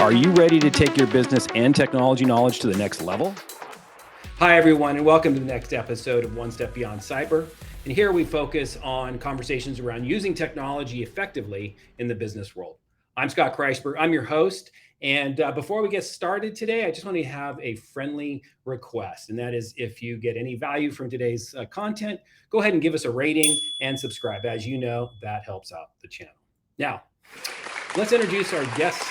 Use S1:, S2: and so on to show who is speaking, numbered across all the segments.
S1: Are you ready to take your business and technology knowledge to the next level?
S2: Hi, everyone, and welcome to the next episode of One Step Beyond Cyber. And here we focus on conversations around using technology effectively in the business world. I'm Scott Kreisberg. I'm your host. And before we get started today, I just want to have a friendly request. And that is if you get any value from today's content, go ahead and give us a rating and subscribe. As you know, that helps out the channel. Now, let's introduce our guests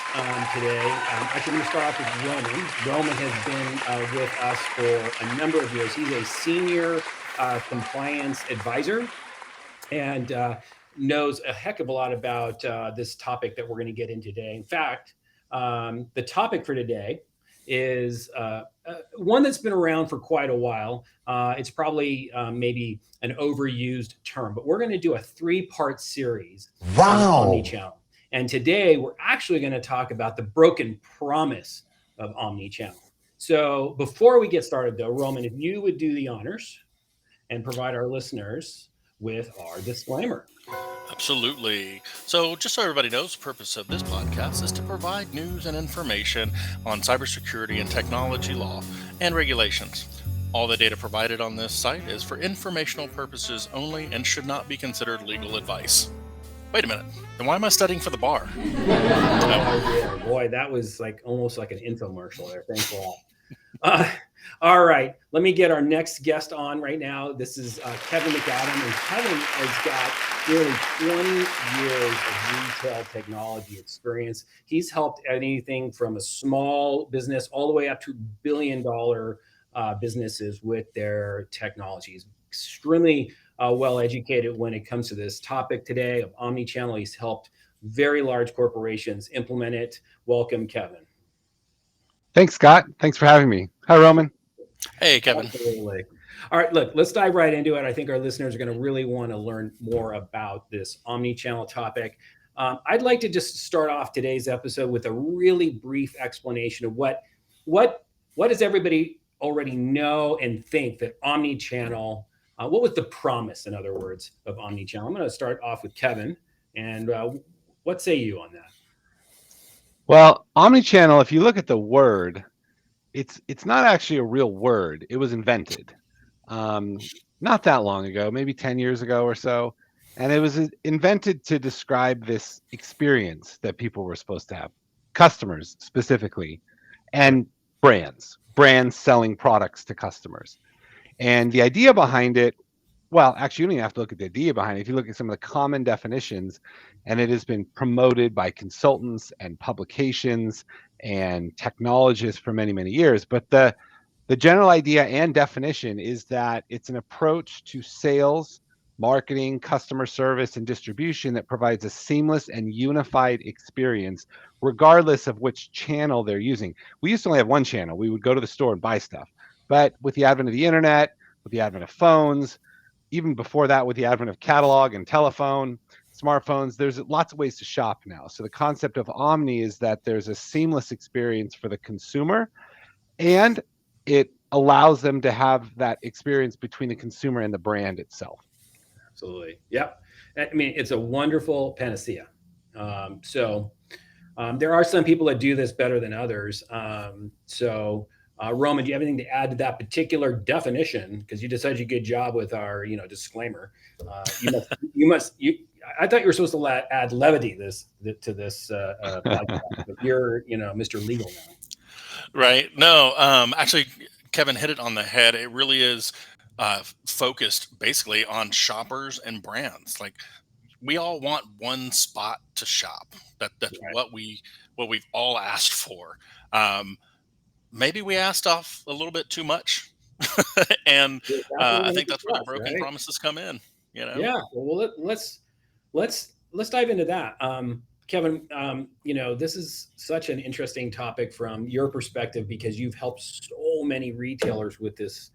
S2: today. Actually, I'm going to start off with Roman. Roman has been with us for a number of years. He's a senior compliance advisor and knows a heck of a lot about this topic that we're going to get into today. In fact, the topic for today is one that's been around for quite a while. It's probably maybe an overused term, but we're going to do a 3-part series on omnichannel. And today we're actually going to talk about the broken promise of omnichannel. So before we get started though, Roman, if you would do the honors and provide our listeners with our disclaimer.
S3: Absolutely. So just so everybody knows, the purpose of this podcast is to provide news and information on cybersecurity and technology law and regulations. All the data provided on this site is for informational purposes only and should not be considered legal advice. Wait a minute. Then why am I studying for the bar?
S2: Oh, yeah. Boy, that was like almost like an infomercial there. Thanks a lot. All right. Let me get our next guest on right now. This is Kevin McAdam. And Kevin has got nearly 20 years of retail technology experience. He's helped anything from a small business all the way up to billion-dollar businesses with their technology. He's extremely well educated when it comes to this topic today of omnichannel. He's helped very large corporations implement it. Welcome, Kevin.
S4: Thanks, Scott. Thanks for having me. Hi, Roman.
S3: Hey, Kevin.
S2: Absolutely. All right, look, let's dive right into it. I think our listeners are going to really want to learn more about this omnichannel topic. I'd like to just start off today's episode with a really brief explanation of what does everybody already know and think that omnichannel. What was the promise, in other words, of omnichannel? I'm going to start off with Kevin. And what say you on that?
S4: Well, omnichannel, if you look at the word, it's not actually a real word. It was invented not that long ago, maybe 10 years ago or so. And it was invented to describe this experience that people were supposed to have, customers specifically, and brands selling products to customers. And the idea behind it, well, actually, you don't even have to look at the idea behind it. If you look at some of the common definitions, and it has been promoted by consultants and publications and technologists for many, many years. But the general idea and definition is that it's an approach to sales, marketing, customer service, and distribution that provides a seamless and unified experience, regardless of which channel they're using. We used to only have one channel. We would go to the store and buy stuff. But with the advent of the internet, with the advent of phones, even before that, with the advent of catalog and telephone, smartphones, there's lots of ways to shop now. So the concept of omni is that there's a seamless experience for the consumer, and it allows them to have that experience between the consumer and the brand itself.
S2: Absolutely. Yep. I mean, it's a wonderful panacea. There are some people that do this better than others. Roman, do you have anything to add to that particular definition? Because you did such a good job with our, disclaimer. I thought you were supposed to add levity to this podcast, but you're, Mr. Legal now.
S3: Right. No, actually, Kevin hit it on the head. It really is focused basically on shoppers and brands. Like, we all want one spot to shop. That's right. what we've all asked for. Maybe we asked off a little bit too much, and I think that's where the broken promises come in.
S2: Yeah. Well, let's dive into that, Kevin. This is such an interesting topic from your perspective because you've helped so many retailers with this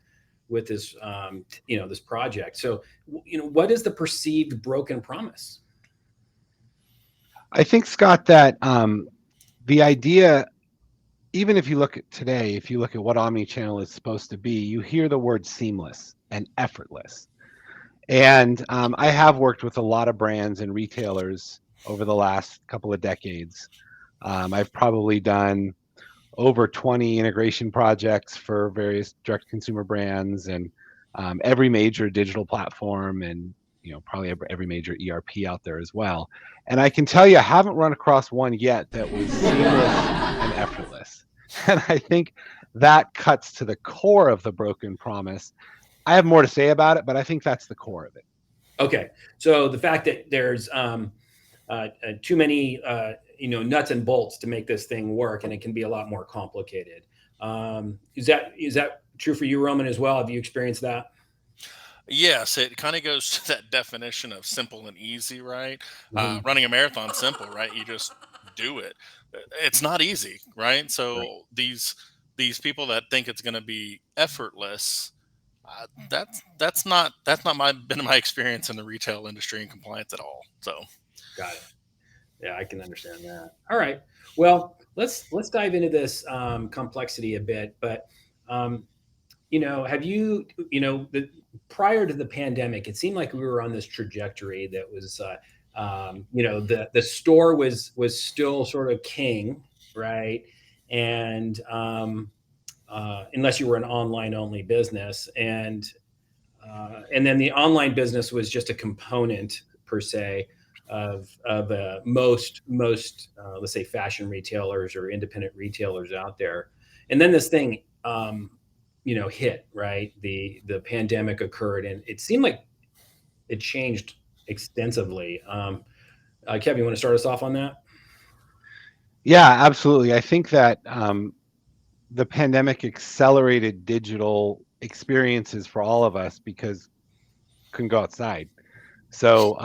S2: project. So, what is the perceived broken promise?
S4: I think, Scott, that the idea, even if you look at today, if you look at what omnichannel is supposed to be, you hear the word seamless and effortless. And I have worked with a lot of brands and retailers over the last couple of decades. I've probably done over 20 integration projects for various direct consumer brands and every major digital platform and probably every major ERP out there as well. And I can tell you, I haven't run across one yet that was seamless and effortless. And I think that cuts to the core of the broken promise. I have more to say about it, but I think that's the core of it.
S2: Okay, so the fact that there's too many nuts and bolts to make this thing work, and it can be a lot more complicated. Is that true for you, Roman, as well? Have you experienced that?
S3: Yes, it kind of goes to that definition of simple and easy, right?
S4: Mhm.
S3: Running a marathon, simple, right? You just do it. It's not easy, right?
S4: Right.
S3: So these people that think it's going to be effortless, that's not been my experience in the retail industry and compliance at all. So
S2: Got it. Yeah, I can understand that. All right. Well, let's dive into this complexity a bit. But have prior to the pandemic, it seemed like we were on this trajectory that was, the store was still sort of king, right? And unless you were an online only business, and then the online business was just a component per se of most let's say fashion retailers or independent retailers out there. And then this thing hit, right? The pandemic occurred, and it seemed like it changed extensively. Kevin, you want to start us off on that?
S4: Yeah, absolutely. I think that the pandemic accelerated digital experiences for all of us because couldn't go outside. So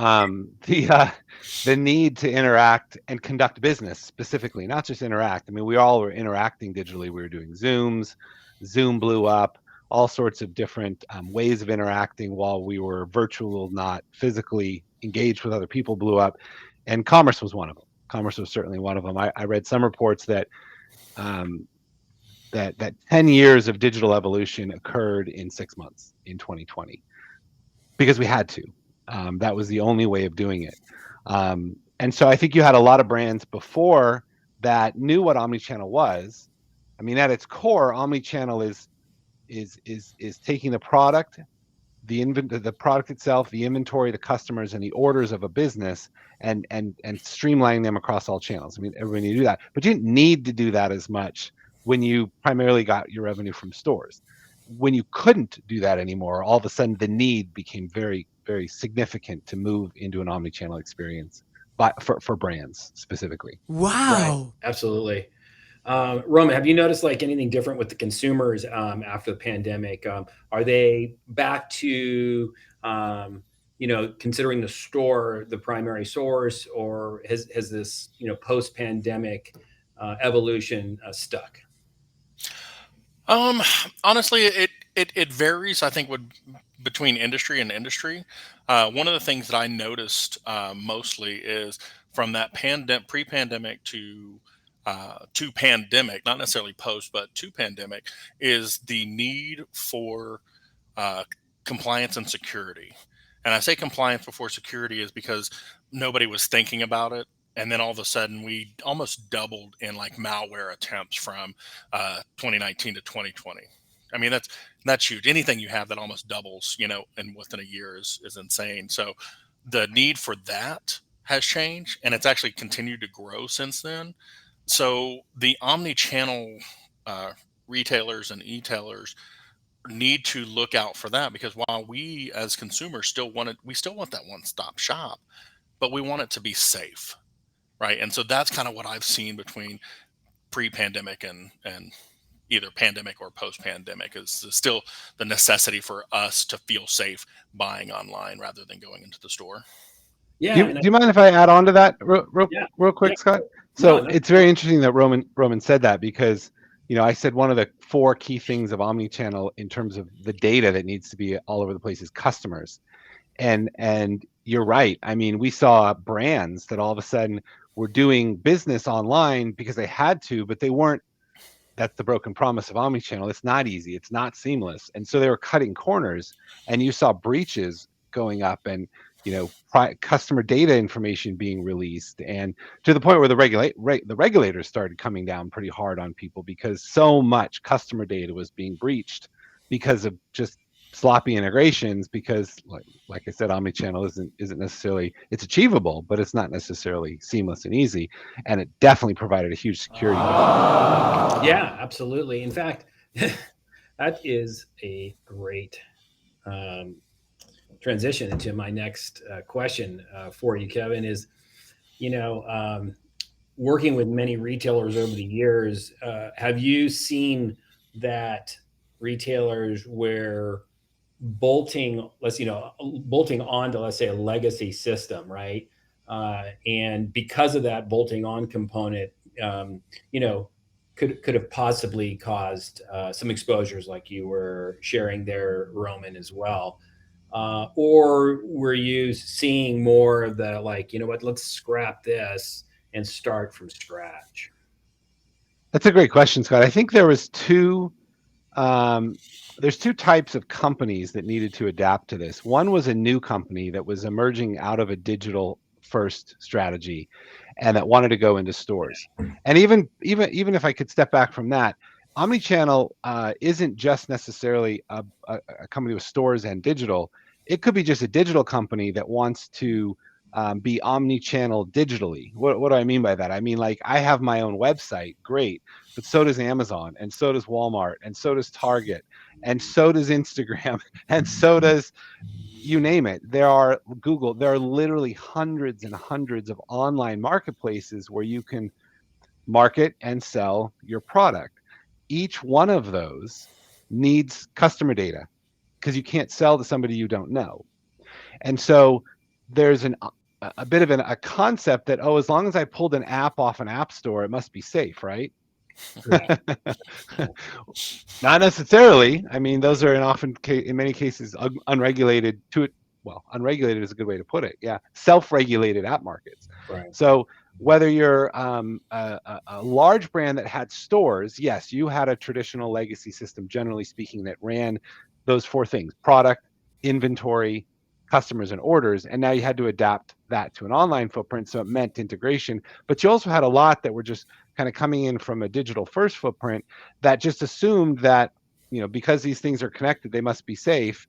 S4: the need to interact and conduct business specifically, not just interact. I mean, we all were interacting digitally. We were doing Zooms, Zoom blew up, all sorts of different ways of interacting while we were virtual, not physically engaged with other people blew up. And commerce was one of them. Commerce was certainly one of them. I read some reports that um, that 10 years of digital evolution occurred in 6 months in 2020 because we had to. That was the only way of doing it. And so I think you had a lot of brands before that knew what omnichannel was. I mean, at its core, omnichannel is taking the product, the product itself, the inventory, the customers, and the orders of a business, and streamlining them across all channels. I mean, everybody need to do that, but you didn't need to do that as much when you primarily got your revenue from stores. When you couldn't do that anymore, all of a sudden the need became very, very significant to move into an omnichannel experience, but for brands specifically.
S2: Right. Absolutely. Roman, have you noticed like anything different with the consumers after the pandemic? Are they back to considering the store the primary source, or has this post pandemic evolution stuck?
S3: Um, honestly, it varies. I think would between industry and industry. One of the things that I noticed mostly is from that pre-pandemic to pandemic, not necessarily post, but to pandemic, is the need for uh, compliance and security. And I say compliance before security is because nobody was thinking about it. And then all of a sudden, we almost doubled in like malware attempts from 2019 to 2020. I mean, that's huge. Anything you have that almost doubles, and within a year is insane. So the need for that has changed, and it's actually continued to grow since then. So the omni-channel uh, retailers and e-tailers need to look out for that, because while we as consumers we still want that one-stop shop, but we want it to be safe, right? And so that's kind of what I've seen between pre-pandemic and either pandemic or post-pandemic is still the necessity for us to feel safe buying online rather than going into the store.
S2: Yeah.
S4: Do you mind if I add on to that
S2: Yeah.
S4: real
S2: Yeah.
S4: quick, Scott?
S2: No,
S4: So it's very interesting that Roman said that because I said one of the 4 key things of omnichannel in terms of the data that needs to be all over the place is customers. And you're right. I mean, we saw brands that all of a sudden were doing business online because they had to, but they weren't. That's the broken promise of omnichannel. It's not easy. It's not seamless. And so they were cutting corners, and you saw breaches going up. And customer data information being released, and to the point where the regulators started coming down pretty hard on people because so much customer data was being breached because of just sloppy integrations. Because like I said, omnichannel isn't necessarily, it's achievable, but it's not necessarily seamless and easy, and it definitely provided a huge security gap.
S2: Yeah, absolutely. In fact, that is a great um, transition into my next question for you, Kevin. Is you know working with many retailers over the years, have you seen that retailers were bolting onto, let's say, a legacy system, right? And because of that bolting on component, um, you know, could have possibly caused some exposures, like you were sharing there, Roman, as well. Or were you seeing more of the, like, you know what, let's scrap this and start from scratch?
S4: That's a great question, Scott. I think there's two types of companies that needed to adapt to this. One was a new company that was emerging out of a digital first strategy and that wanted to go into stores. And even if I could step back from that, omnichannel isn't just necessarily a company with stores and digital. It could be just a digital company that wants to be omni-channel digitally. What do I mean by that? I mean, like, I have my own website, great, but so does Amazon, and so does Walmart, and so does Target, and so does Instagram, and so does, you name it. There are Google. There are literally hundreds and hundreds of online marketplaces where you can market and sell your product. Each one of those needs customer data because you can't sell to somebody you don't know. And so there's a bit of a concept that, oh, as long as I pulled an app off an app store, it must be safe, right?
S2: Yeah.
S4: Not necessarily. I mean, those are in many cases unregulated unregulated is a good way to put it. Yeah, self-regulated app markets.
S2: Right.
S4: So whether you're a large brand that had stores, yes, you had a traditional legacy system, generally speaking, that ran those four things: product, inventory, customers, and orders. And now you had to adapt that to an online footprint. So it meant integration. But you also had a lot that were just kind of coming in from a digital first footprint that just assumed that, because these things are connected, they must be safe.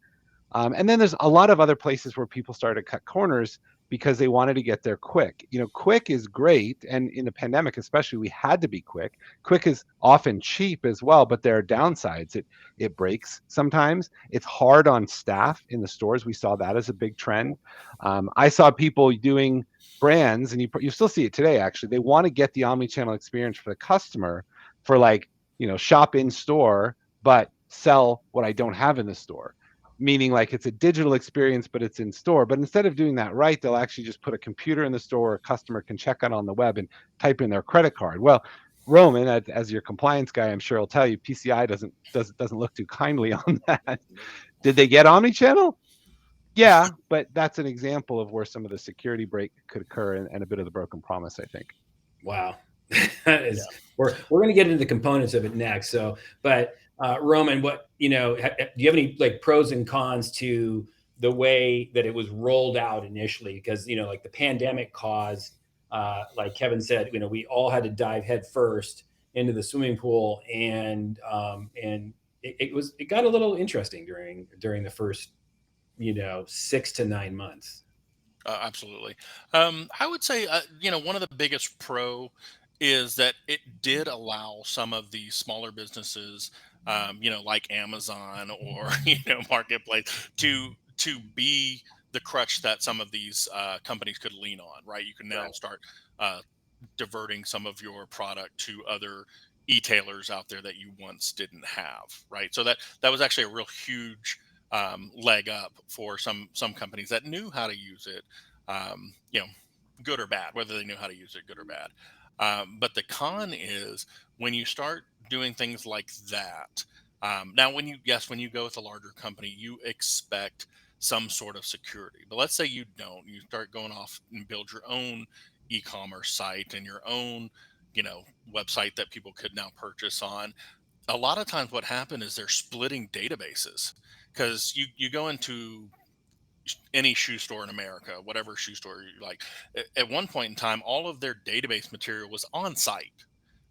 S4: And then there's a lot of other places where people started to cut corners because they wanted to get there quick. Quick is great. And in the pandemic, especially, we had to be quick. Quick is often cheap as well, but there are downsides. It breaks sometimes. It's hard on staff in the stores. We saw that as a big trend. I saw people doing brands, and you still see it today, actually. They want to get the omnichannel experience for the customer for, like, shop in store, but sell what I don't have in the store. Meaning, like, it's a digital experience, but it's in store. But instead of doing that right, they'll actually just put a computer in the store where a customer can check out on the web and type in their credit card. Well, Roman, as your compliance guy, I'm sure will tell you, PCI doesn't look too kindly on that. Did they get omnichannel? Yeah, but that's an example of where some of the security break could occur, and a bit of the broken promise, I think.
S2: Wow. We're going to get into the components of it next. So, but Roman, do you have any, like, pros and cons to the way that it was rolled out initially? Because, like, the pandemic caused, like Kevin said, we all had to dive head first into the swimming pool, and it got a little interesting during the first 6 to 9 months.
S3: Absolutely. I would say, one of the biggest pro is that it did allow some of the smaller businesses, like Amazon or Marketplace, to be the crutch that some of these companies could lean on. Right, you can now
S2: Right.
S3: start uh, diverting some of your product to other e-tailers out there that you once didn't have. Right, so that was actually a real huge leg up for some companies that knew how to use it, um, you know, good or bad, whether they knew how to use it, good or bad. But the con is when you start doing things like that. Now, when you go with a larger company, you expect some sort of security. But let's say you don't. You start going off and build your own e-commerce site and your own, you know, website that people could now purchase on. A lot of times, what happened is they're splitting databases because you go into any shoe store in America, whatever shoe store you like. At one point in time, all of their database material was on site,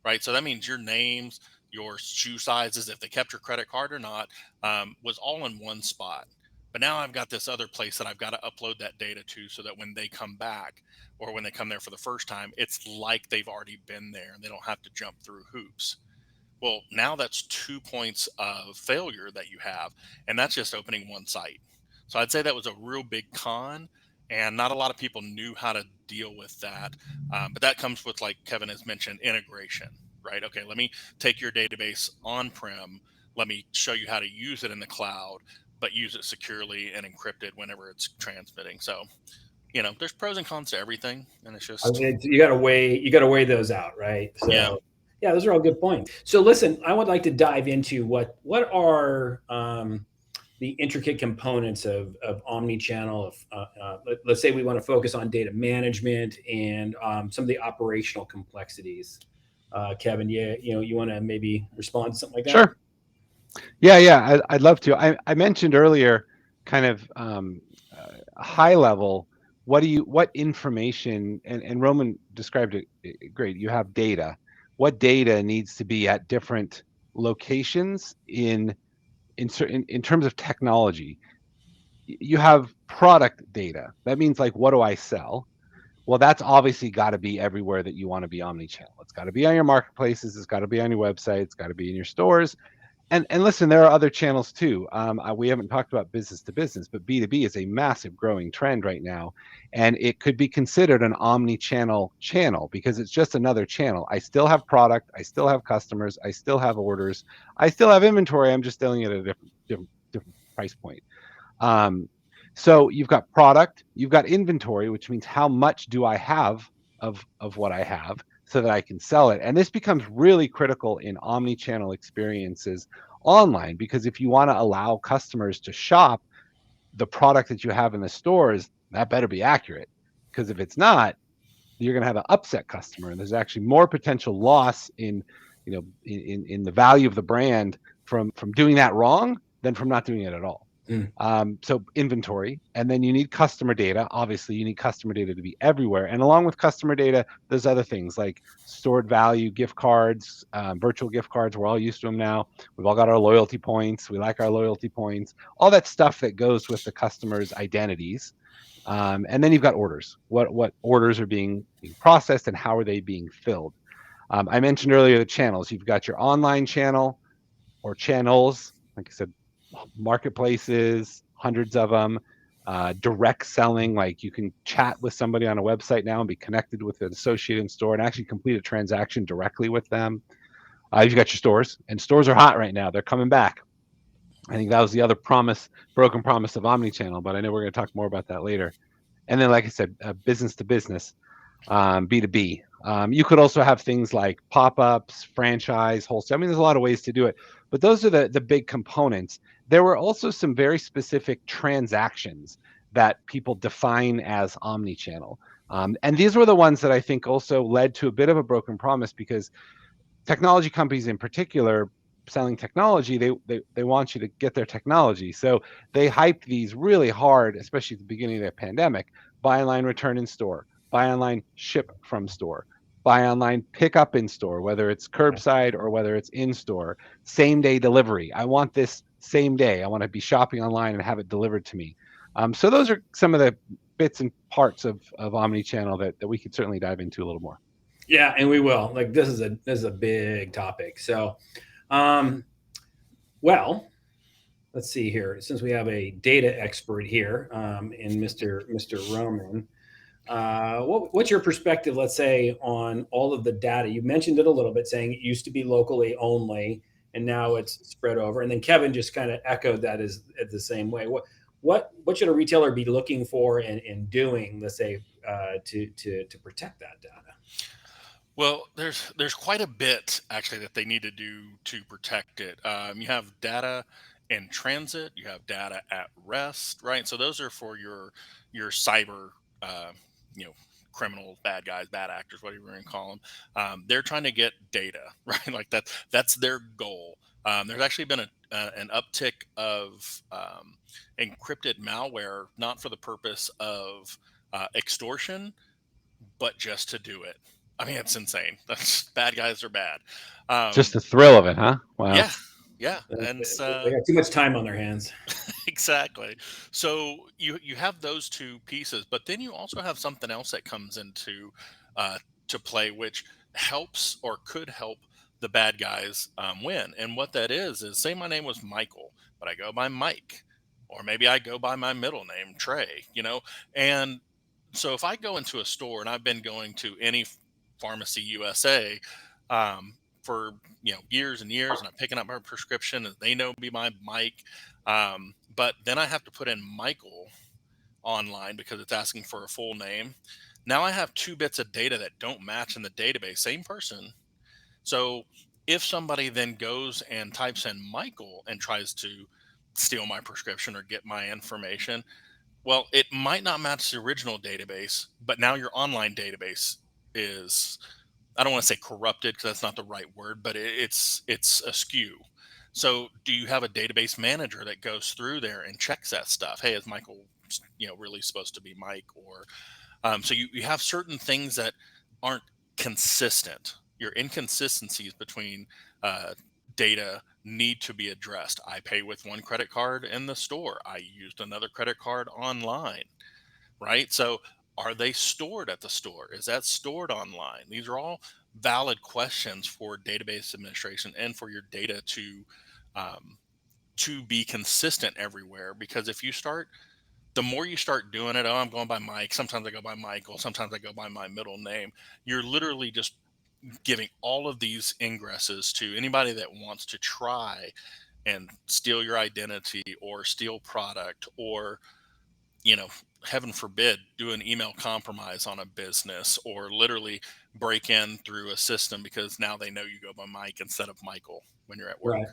S3: right? So that means your names, your shoe sizes, if they kept your credit card or not, was all in one spot. But now I've got this other place that I've got to upload that data to, so that when they come back, or when they come there for the first time, it's like they've already been there and they don't have to jump through hoops. Well, now that's 2 points of failure that you have, and that's just opening one site. So I'd say that was a real big con, and not a lot of people knew how to deal with that. But that comes with, like Kevin has mentioned, integration, right? Okay, let me take your database on-prem. Let me show you how to use it in the cloud, but use it securely and encrypted whenever it's transmitting. So, there's pros and cons to everything, and it's
S2: I
S3: just,
S2: mean, you got to weigh those out, right? So
S3: yeah.
S2: yeah, those are all good points. So listen, I would like to dive into what are the intricate components of omni-channel. Let's say we want to focus on data management and some of the operational complexities. Kevin, you want to maybe respond to something like that?
S4: Sure. Yeah, I'd love to. I mentioned earlier, kind of high level. What information, and Roman described it great. You have data. What data needs to be at different locations in terms of technology? You have product data. That means, like, what do I sell? Well, that's obviously got to be everywhere that you want to be omni-channel. It's got to be on your marketplaces. It's got to be on your website. It's got to be in your stores. And listen, there are other channels too. We haven't talked about business to business, but B2B is a massive growing trend right now, and it could be considered an omni-channel channel, because it's just another channel. I still have product, I still have customers, I still have orders, I still have inventory. I'm just selling it at a different price point. So you've got product, you've got inventory, which means how much do I have of what I have, so that I can sell it. And this becomes really critical in omni-channel experiences online, because if you want to allow customers to shop the product that you have in the stores, that better be accurate. Because if it's not, you're going to have an upset customer, and there's actually more potential loss in in the value of the brand from doing that wrong than from not doing it at all. So inventory, and then you need customer data. Obviously, you need customer data to be everywhere. And along with customer data, there's other things like stored value, gift cards, virtual gift cards. We're all used to them now. We've all got our loyalty points. We like our loyalty points. All that stuff that goes with the customer's identities. And then you've got orders. What orders are being processed, and how are they being filled? I mentioned earlier the channels. You've got your online channel or channels, like I said, marketplaces, hundreds of them. Direct selling, like you can chat with somebody on a website now and be connected with an associate in store and actually complete a transaction directly with them. You've got your stores, and stores are hot right now. They're coming back. I think that was the other broken promise of omnichannel, but I know we're going to talk more about that later. And then, like I said, business to business, B2B. You could also have things like pop-ups, franchise, wholesale. I mean, there's a lot of ways to do it, but those are the big components. There were also some very specific transactions that people define as omnichannel. And these were the ones that I think also led to a bit of a broken promise, because technology companies in particular, selling technology, they want you to get their technology. So they hyped these really hard, especially at the beginning of the pandemic: buy online, return in store, buy online, ship from store, buy online, pick up in store, whether it's curbside or whether it's in store, same day delivery. I want this same day. I want to be shopping online and have it delivered to me. So those are some of the bits and parts of omnichannel that we could certainly dive into a little more.
S2: Yeah, and we will. Like, this is a big topic. So, well, let's see here. Since we have a data expert here, in Mr. Roman, what's your perspective, let's say, on all of the data? You mentioned it a little bit, saying it used to be locally only, and now it's spread over. And then Kevin just kind of echoed that as the same way. What should a retailer be looking for and doing, let's say, to protect that data?
S3: Well, there's quite a bit actually that they need to do to protect it. You have data in transit, you have data at rest, right? So those are for your cyber, uh, you know, criminals, bad guys, bad actors, whatever you want to call them. They're trying to get data, right? Like that's their goal. There's actually been an uptick of encrypted malware, not for the purpose of extortion, but just to do it. I mean, it's insane. That's bad guys are bad.
S4: Just the thrill of it, huh? Wow.
S3: Yeah, yeah, and
S2: They got too much time on their hands.
S3: exactly. So you have those two pieces, but then you also have something else that comes into to play, which helps or could help the bad guys win. And what that is say my name was Michael, but I go by Mike, or maybe I go by my middle name Trey. And so if I go into a store, and I've been going to any pharmacy USA for years and years, and I'm picking up my prescription, and they know me by Mike. But then I have to put in Michael online because it's asking for a full name. Now I have two bits of data that don't match in the database, same person. So if somebody then goes and types in Michael and tries to steal my prescription or get my information, well, it might not match the original database, but now your online database is, I don't want to say corrupted because that's not the right word, but it's askew. So do you have a database manager that goes through there and checks that stuff? Hey, is Michael, really supposed to be Mike? Or so you have certain things that aren't consistent. Your inconsistencies between data need to be addressed. I pay with one credit card in the store. I used another credit card online, right? So are they stored at the store? Is that stored online? These are all valid questions for database administration and for your data to be consistent everywhere. Because if you start, the more you start doing it, oh, I'm going by Mike. Sometimes I go by Michael. Sometimes I go by my middle name. You're literally just giving all of these ingresses to anybody that wants to try and steal your identity or steal product, or heaven forbid, do an email compromise on a business, or literally break in through a system because now they know you go by Mike instead of Michael when you're at work.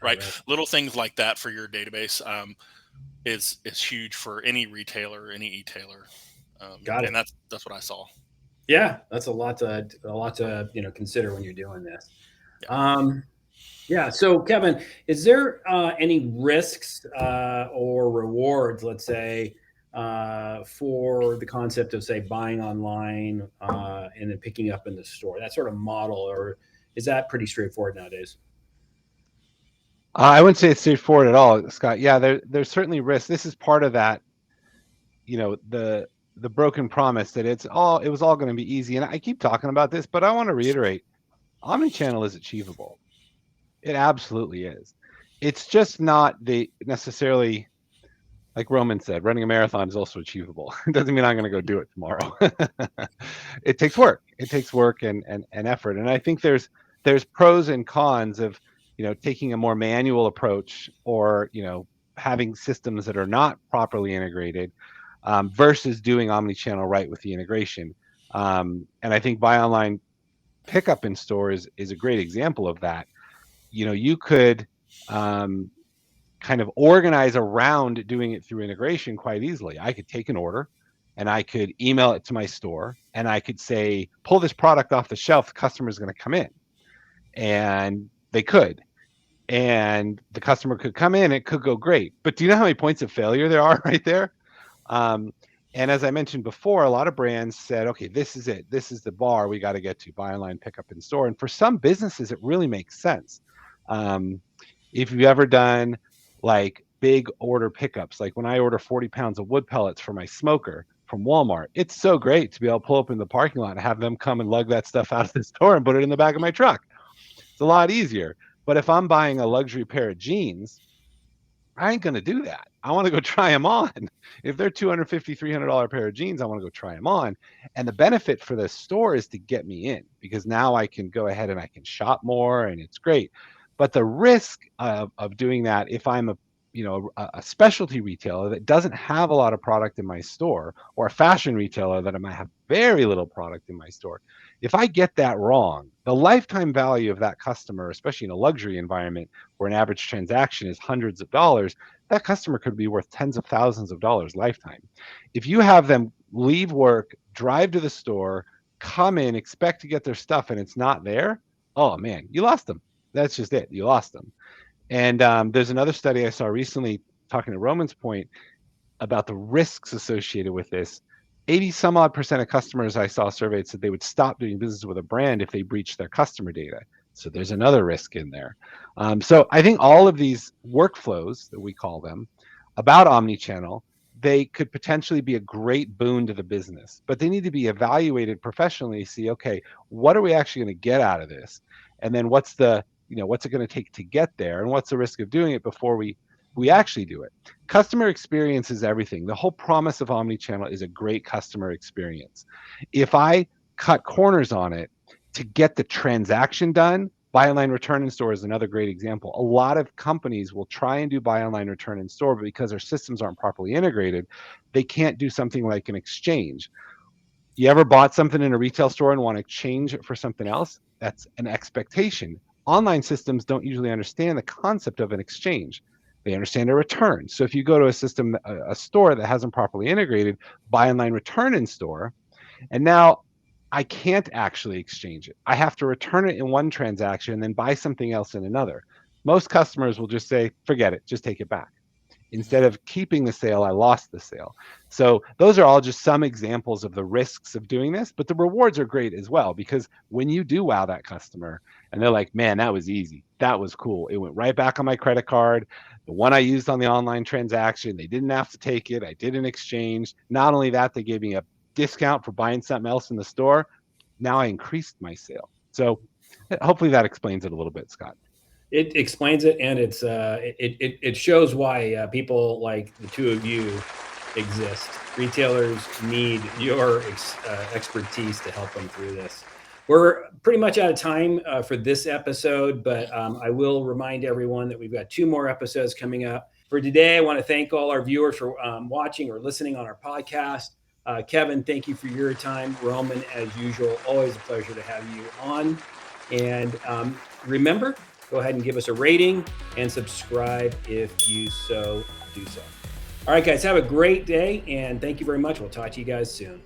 S3: Right. Little things like that for your database is huge for any retailer, any e-tailer.
S2: Got it.
S3: And that's what I saw.
S2: Yeah, that's a lot to consider when you're doing this.
S3: Yeah.
S2: Yeah. So, Kevin, is there any risks or rewards, let's say, for the concept of, say, buying online and then picking up in the store? That sort of model, or is that pretty straightforward nowadays?
S4: I wouldn't say it's straightforward at all, Scott. Yeah, there's certainly risk. This is part of that, the broken promise that it was all going to be easy. And I keep talking about this, but I want to reiterate, omnichannel is achievable. It absolutely is. It's just not necessarily, like Roman said, running a marathon is also achievable. It doesn't mean I'm going to go do it tomorrow. It takes work. It takes work and effort. And I think there's pros and cons of, taking a more manual approach, or, having systems that are not properly integrated, versus doing omnichannel right with the integration. And I think buy online, pickup in store is a great example of that. You could kind of organize around doing it through integration quite easily. I could take an order and I could email it to my store, and I could say, pull this product off the shelf, the customer's going to come in. And they could. And the customer could come in, it could go great. But do you know how many points of failure there are right there? And as I mentioned before, a lot of brands said, okay, this is it. This is the bar we got to get to, buy online, pick up in store. And for some businesses, it really makes sense. If you've ever done like big order pickups, like when I order 40 pounds of wood pellets for my smoker from Walmart, it's so great to be able to pull up in the parking lot and have them come and lug that stuff out of the store and put it in the back of my truck. It's a lot easier. But if I'm buying a luxury pair of jeans, I ain't going to do that. I want to go try them on. If they're $250, $300 pair of jeans, I want to go try them on. And the benefit for the store is to get me in, because now I can go ahead and I can shop more, and it's great. But the risk of doing that, if I'm a specialty retailer that doesn't have a lot of product in my store, or a fashion retailer that I might have very little product in my store, if I get that wrong, the lifetime value of that customer, especially in a luxury environment where an average transaction is hundreds of dollars, that customer could be worth tens of thousands of dollars lifetime. If you have them leave work, drive to the store, come in, expect to get their stuff, and it's not there, oh man, you lost them. That's just it. You lost them. And there's another study I saw recently talking to Roman's point about the risks associated with this. 80 some odd % of customers I saw surveyed said they would stop doing business with a brand if they breached their customer data. So there's another risk in there. So I think all of these workflows that we call them about omnichannel, they could potentially be a great boon to the business, but they need to be evaluated professionally to see, okay, what are we actually going to get out of this? And then what's it going to take to get there? And what's the risk of doing it before we actually do it? Customer experience is everything. The whole promise of omnichannel is a great customer experience. If I cut corners on it to get the transaction done, buy online, return in store is another great example. A lot of companies will try and do buy online, return in store, but because their systems aren't properly integrated, they can't do something like an exchange. You ever bought something in a retail store and want to exchange it for something else? That's an expectation. Online systems don't usually understand the concept of an exchange. They understand a return. So if you go to a store that hasn't properly integrated buy online, return in store, and now I can't actually exchange it. I have to return it in one transaction and then buy something else in another. Most customers will just say, forget it, just take it back. Instead of keeping the sale, I lost the sale. So those are all just some examples of the risks of doing this, but the rewards are great as well, because when you do wow that customer and they're like, man, that was easy. That was cool. It went right back on my credit card. The one I used on the online transaction, they didn't have to take it. I did an exchange. Not only that, they gave me a discount for buying something else in the store. Now I increased my sale. So hopefully that explains it a little bit, Scott.
S2: It explains it, and it shows why people like the two of you exist. Retailers need your expertise to help them through this. We're pretty much out of time for this episode, but I will remind everyone that we've got 2 more episodes coming up. For today, I want to thank all our viewers for watching or listening on our podcast. Kevin, thank you for your time. Roman, as usual, always a pleasure to have you on. And remember, go ahead and give us a rating and subscribe if you so do so. All right, guys, have a great day, and thank you very much. We'll talk to you guys soon.